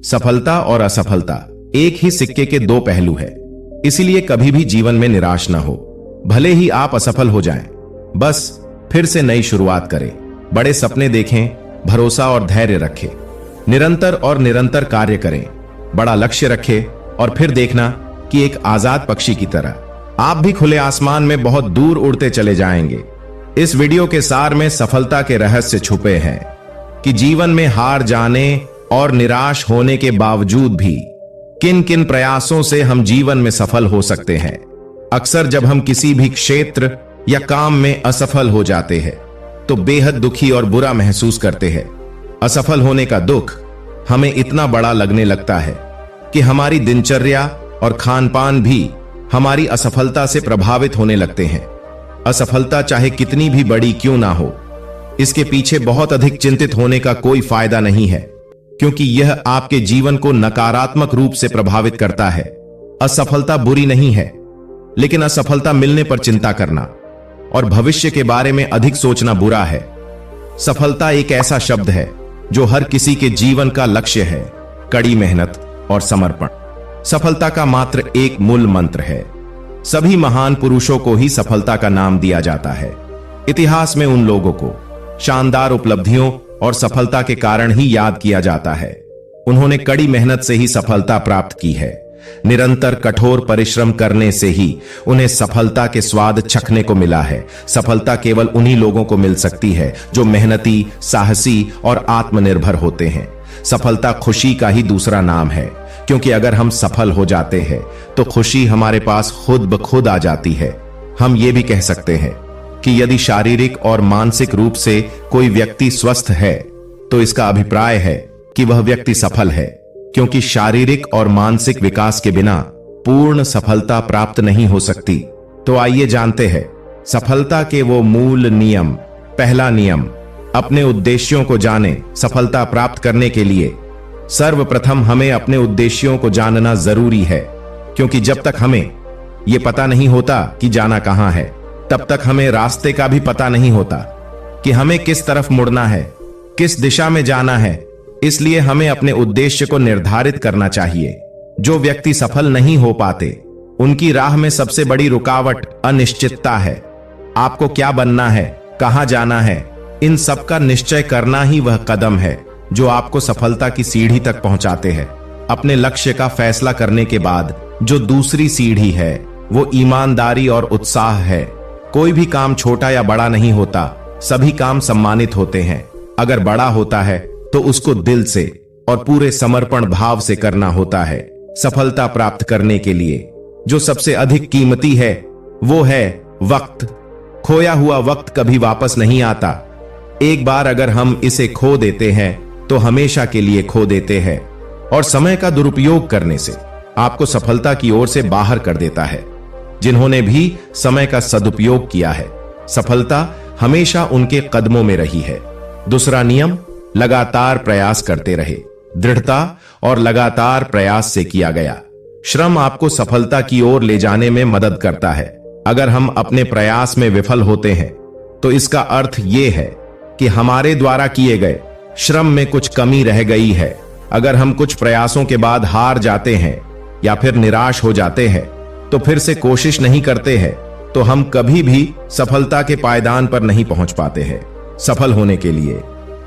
सफलता और असफलता एक ही सिक्के के दो पहलू है। इसलिए कभी भी जीवन में निराश न हो। भले ही आप असफल हो जाएं, बस फिर से नई शुरुआत करें। बड़े सपने देखें, भरोसा और धैर्य रखें। निरंतर कार्य करें। बड़ा लक्ष्य रखें और फिर देखना कि एक आजाद पक्षी की तरह आप भी खुले आसमान में बहुत दूर उड़ते चले जाएंगे। इस वीडियो के सार में सफलता के रहस्य छुपे हैं कि जीवन में हार जाने और निराश होने के बावजूद भी किन किन प्रयासों से हम जीवन में सफल हो सकते हैं। अक्सर जब हम किसी भी क्षेत्र या काम में असफल हो जाते हैं तो बेहद दुखी और बुरा महसूस करते हैं। असफल होने का दुख हमें इतना बड़ा लगने लगता है कि हमारी दिनचर्या और खान-पान भी हमारी असफलता से प्रभावित होने लगते हैं। असफलता चाहे कितनी भी बड़ी क्यों ना हो, इसके पीछे बहुत अधिक चिंतित होने का कोई फायदा नहीं है, क्योंकि यह आपके जीवन को नकारात्मक रूप से प्रभावित करता है। असफलता बुरी नहीं है, लेकिन असफलता मिलने पर चिंता करना और भविष्य के बारे में अधिक सोचना बुरा है। सफलता एक ऐसा शब्द है जो हर किसी के जीवन का लक्ष्य है, कड़ी मेहनत और समर्पण। सफलता का मात्र एक मूल मंत्र है। सभी महान पुरुषों को ही सफलता का नाम दिया जाता है। इतिहास में उन लोगों को शानदार उपलब्धियों और सफलता के कारण ही याद किया जाता है। उन्होंने कड़ी मेहनत से ही सफलता प्राप्त की है। निरंतर कठोर परिश्रम करने से ही उन्हें सफलता के स्वाद चखने को मिला है। सफलता केवल उन्हीं लोगों को मिल सकती है जो मेहनती, साहसी और आत्मनिर्भर होते हैं। सफलता खुशी का ही दूसरा नाम है, क्योंकि अगर हम सफल हो जाते हैं तो खुशी हमारे पास खुद ब खुद आ जाती है। हम ये भी कह सकते हैं कि यदि शारीरिक और मानसिक रूप से कोई व्यक्ति स्वस्थ है तो इसका अभिप्राय है कि वह व्यक्ति सफल है, क्योंकि शारीरिक और मानसिक विकास के बिना पूर्ण सफलता प्राप्त नहीं हो सकती। तो आइए जानते हैं सफलता के वो मूल नियम। पहला नियम, अपने उद्देश्यों को जानें। सफलता प्राप्त करने के लिए सर्वप्रथम हमें अपने उद्देश्यों को जानना जरूरी है, क्योंकि जब तक हमें यह पता नहीं होता कि जाना कहां है, तब तक हमें रास्ते का भी पता नहीं होता कि हमें किस तरफ मुड़ना है, किस दिशा में जाना है। इसलिए हमें अपने उद्देश्य को निर्धारित करना चाहिए। जो व्यक्ति सफल नहीं हो पाते, उनकी राह में सबसे बड़ी रुकावट अनिश्चितता है। आपको क्या बनना है, कहां जाना है, इन सब का निश्चय करना ही वह कदम है जो आपको सफलता की सीढ़ी तक पहुंचाते हैं। अपने लक्ष्य का फैसला करने के बाद जो दूसरी सीढ़ी है वो ईमानदारी और उत्साह है। कोई भी काम छोटा या बड़ा नहीं होता, सभी काम सम्मानित होते हैं। अगर बड़ा होता है तो उसको दिल से और पूरे समर्पण भाव से करना होता है। सफलता प्राप्त करने के लिए जो सबसे अधिक कीमती है वो है वक्त। खोया हुआ वक्त कभी वापस नहीं आता। एक बार अगर हम इसे खो देते हैं तो हमेशा के लिए खो देते हैं, और समय का दुरुपयोग करने से आपको सफलता की ओर से बाहर कर देता है। जिन्होंने भी समय का सदुपयोग किया है, सफलता हमेशा उनके कदमों में रही है। दूसरा नियम, लगातार प्रयास करते रहे। दृढ़ता और लगातार प्रयास से किया गया श्रम आपको सफलता की ओर ले जाने में मदद करता है। अगर हम अपने प्रयास में विफल होते हैं तो इसका अर्थ यह है कि हमारे द्वारा किए गए श्रम में कुछ कमी रह गई है। अगर हम कुछ प्रयासों के बाद हार जाते हैं या फिर निराश हो जाते हैं तो फिर से कोशिश नहीं करते हैं तो हम कभी भी सफलता के पायदान पर नहीं पहुंच पाते हैं। सफल होने के लिए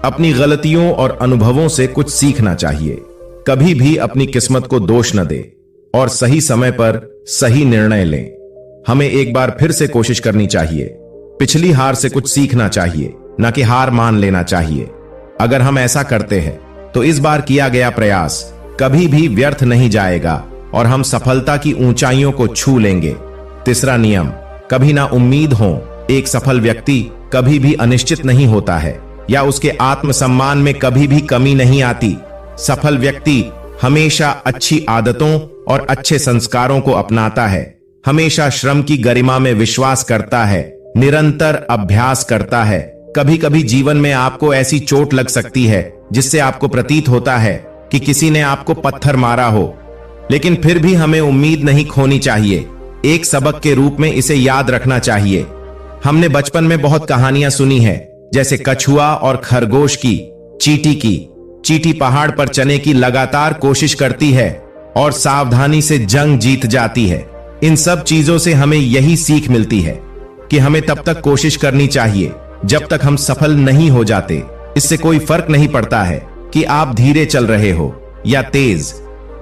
अपनी गलतियों और अनुभवों से कुछ सीखना चाहिए। कभी भी अपनी किस्मत को दोष न दे और सही समय पर सही निर्णय लें। हमें एक बार फिर से कोशिश करनी चाहिए। पिछली हार से कुछ सीखना चाहिए, न कि हार मान लेना चाहिए। अगर हम ऐसा करते हैं तो इस बार किया गया प्रयास कभी भी व्यर्थ नहीं जाएगा और हम सफलता की ऊंचाइयों को छू लेंगे। तीसरा नियम, कभी ना उम्मीद हो। एक सफल व्यक्ति कभी भी अनिश्चित नहीं होता है या उसके आत्मसम्मान में कभी भी कमी नहीं आती। सफल व्यक्ति हमेशा अच्छी आदतों और अच्छे संस्कारों को अपनाता है, हमेशा श्रम की गरिमा में विश्वास करता है, निरंतर अभ्यास करता है। कभी कभी जीवन में आपको ऐसी चोट लग सकती है जिससे आपको प्रतीत होता है कि किसी ने आपको पत्थर मारा हो, लेकिन फिर भी हमें उम्मीद नहीं खोनी चाहिए। एक सबक के रूप में इसे याद रखना चाहिए। हमने बचपन में बहुत कहानियां सुनी है, जैसे कछुआ और खरगोश की, चींटी की। चींटी पहाड़ पर चने की लगातार कोशिश करती है और सावधानी से जंग जीत जाती है। इन सब चीजों से हमें यही सीख मिलती है कि हमें तब तक कोशिश करनी चाहिए जब तक हम सफल नहीं हो जाते। इससे कोई फर्क नहीं पड़ता है कि आप धीरे चल रहे हो या तेज।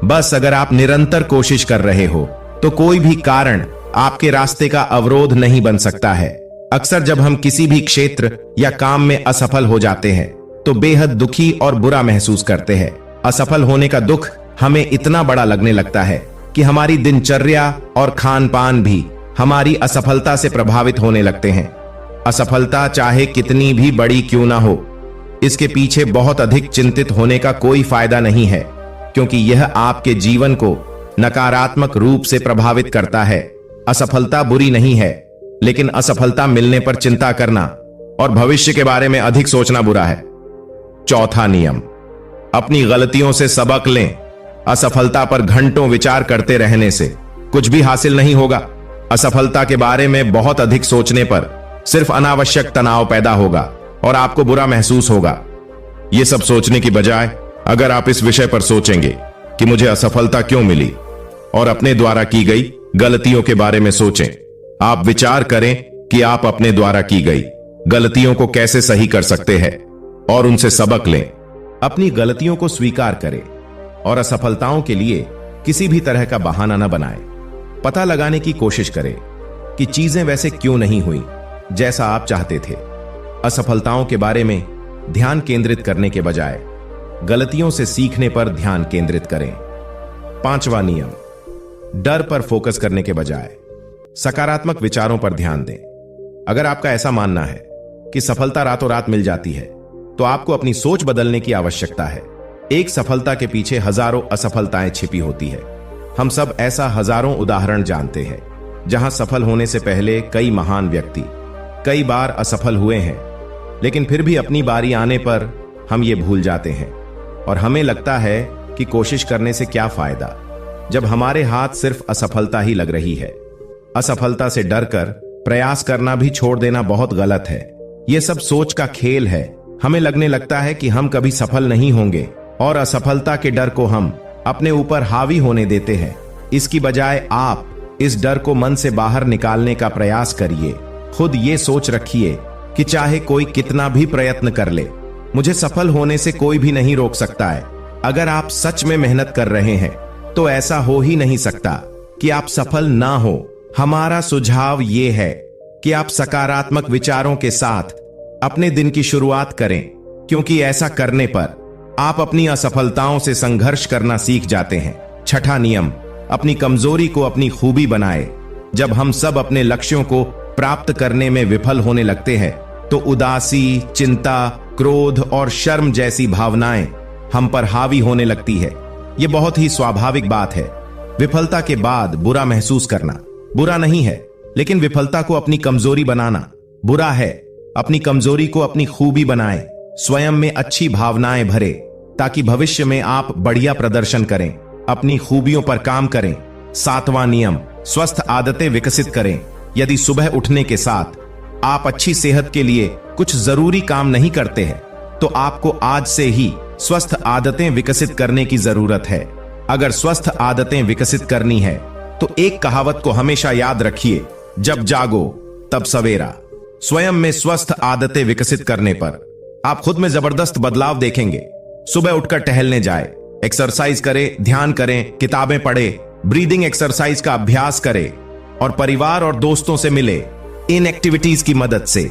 बस अगर आप निरंतर कोशिश कर रहे हो तो कोई भी कारण आपके रास्ते का अवरोध नहीं बन सकता है। अक्सर जब हम किसी भी क्षेत्र या काम में असफल हो जाते हैं तो बेहद दुखी और बुरा महसूस करते हैं। असफल होने का दुख हमें इतना बड़ा लगने लगता है कि हमारी दिनचर्या और खान पान भी हमारी असफलता से प्रभावित होने लगते हैं। असफलता चाहे कितनी भी बड़ी क्यों ना हो, इसके पीछे बहुत अधिक चिंतित होने का कोई फायदा नहीं है, क्योंकि यह आपके जीवन को नकारात्मक रूप से प्रभावित करता है। असफलता बुरी नहीं है, लेकिन असफलता मिलने पर चिंता करना और भविष्य के बारे में अधिक सोचना बुरा है। चौथा नियम, अपनी गलतियों से सबक लें। असफलता पर घंटों विचार करते रहने से कुछ भी हासिल नहीं होगा। असफलता के बारे में बहुत अधिक सोचने पर सिर्फ अनावश्यक तनाव पैदा होगा और आपको बुरा महसूस होगा। यह सब सोचने की बजाय अगर आप इस विषय पर सोचेंगे कि मुझे असफलता क्यों मिली और अपने द्वारा की गई गलतियों के बारे में सोचें। आप विचार करें कि आप अपने द्वारा की गई गलतियों को कैसे सही कर सकते हैं और उनसे सबक लें। अपनी गलतियों को स्वीकार करें और असफलताओं के लिए किसी भी तरह का बहाना न बनाएं। पता लगाने की कोशिश करें कि चीजें वैसे क्यों नहीं हुई जैसा आप चाहते थे। असफलताओं के बारे में ध्यान केंद्रित करने के बजाय गलतियों से सीखने पर ध्यान केंद्रित करें। पांचवा नियम, डर पर फोकस करने के बजाय सकारात्मक विचारों पर ध्यान दें। अगर आपका ऐसा मानना है कि सफलता रातों रात मिल जाती है, तो आपको अपनी सोच बदलने की आवश्यकता है। एक सफलता के पीछे हजारों असफलताएं छिपी होती है। हम सब ऐसा हजारों उदाहरण जानते हैं जहां सफल होने से पहले कई महान व्यक्ति कई बार असफल हुए हैं, लेकिन फिर भी अपनी बारी आने पर हम ये भूल जाते हैं और हमें लगता है कि कोशिश करने से क्या फायदा, जब हमारे हाथ सिर्फ असफलता ही लग रही है। असफलता से डरकर प्रयास करना भी छोड़ देना बहुत गलत है। यह सब सोच का खेल है। हमें लगने लगता है कि हम कभी सफल नहीं होंगे और असफलता के डर को हम अपने ऊपर हावी होने देते हैं। इसकी बजाय आप इस डर को मन से बाहर निकालने का प्रयास करिए। खुद ये सोच रखिए कि चाहे कोई कितना भी प्रयत्न कर ले, मुझे सफल होने से कोई भी नहीं रोक सकता है। अगर आप सच में मेहनत कर रहे हैं तो ऐसा हो ही नहीं सकता कि आप सफल ना हो। हमारा सुझाव ये है कि आप सकारात्मक विचारों के साथ अपने दिन की शुरुआत करें, क्योंकि ऐसा करने पर आप अपनी असफलताओं से संघर्ष करना सीख जाते हैं। छठा नियम, अपनी कमजोरी को अपनी खूबी बनाए। जब हम सब अपने लक्ष्यों को प्राप्त करने में विफल होने लगते हैं तो उदासी, चिंता, क्रोध और शर्म जैसी भावनाएं हम पर हावी होने लगती है। यह बहुत ही स्वाभाविक बात है। विफलता के बाद बुरा महसूस करना बुरा नहीं है, लेकिन विफलता को अपनी कमजोरी बनाना बुरा है। अपनी कमजोरी को अपनी खूबी बनाएं। स्वयं में अच्छी भावनाएं भरे ताकि भविष्य में आप बढ़िया प्रदर्शन करें। अपनी खूबियों पर काम करें। सातवां नियम, स्वस्थ आदतें विकसित करें। यदि सुबह उठने के साथ आप अच्छी सेहत के लिए कुछ जरूरी काम नहीं करते हैं, तो आपको आज से ही स्वस्थ आदतें विकसित करने की जरूरत है। अगर स्वस्थ आदतें विकसित करनी है तो एक कहावत को हमेशा याद रखिए, जब जागो तब सवेरा। स्वयं में स्वस्थ आदतें विकसित करने पर आप खुद में जबरदस्त बदलाव देखेंगे। सुबह उठकर टहलने जाए, एक्सरसाइज करें, ध्यान करें, किताबें पढ़े, ब्रीदिंग एक्सरसाइज का अभ्यास करें और परिवार और दोस्तों से मिले। इन एक्टिविटीज की मदद से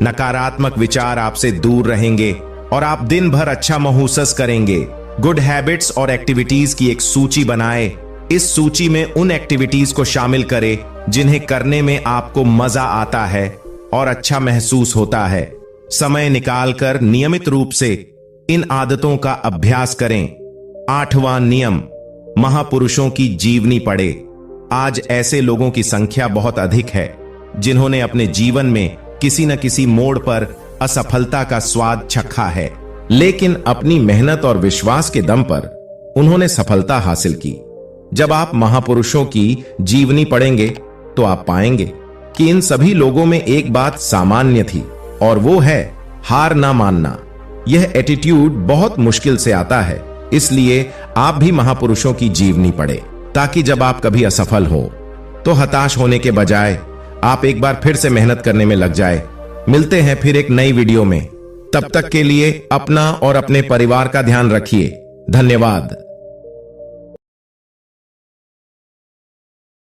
नकारात्मक विचार आपसे दूर रहेंगे और आप दिन भर अच्छा महसूस करेंगे। गुड हैबिट्स और एक्टिविटीज की एक सूची बनाएं। इस सूची में उन एक्टिविटीज को शामिल करें जिन्हें करने में आपको मजा आता है और अच्छा महसूस होता है। समय निकालकर नियमित रूप से इन आदतों का अभ्यास करें। आठवां नियम, महापुरुषों की जीवनी पढ़े। आज ऐसे लोगों की संख्या बहुत अधिक है जिन्होंने अपने जीवन में किसी न किसी मोड़ पर असफलता का स्वाद चखा है, लेकिन अपनी मेहनत और विश्वास के दम पर उन्होंने सफलता हासिल की। जब आप महापुरुषों की जीवनी पढ़ेंगे तो आप पाएंगे कि इन सभी लोगों में एक बात सामान्य थी, और वो है हार ना मानना। यह एटीट्यूड बहुत मुश्किल से आता है, इसलिए आप भी महापुरुषों की जीवनी पढ़े, ताकि जब आप कभी असफल हो तो हताश होने के बजाय आप एक बार फिर से मेहनत करने में लग जाए। मिलते हैं फिर एक नई वीडियो में। तब तक के लिए अपना और अपने परिवार का ध्यान रखिए। धन्यवाद।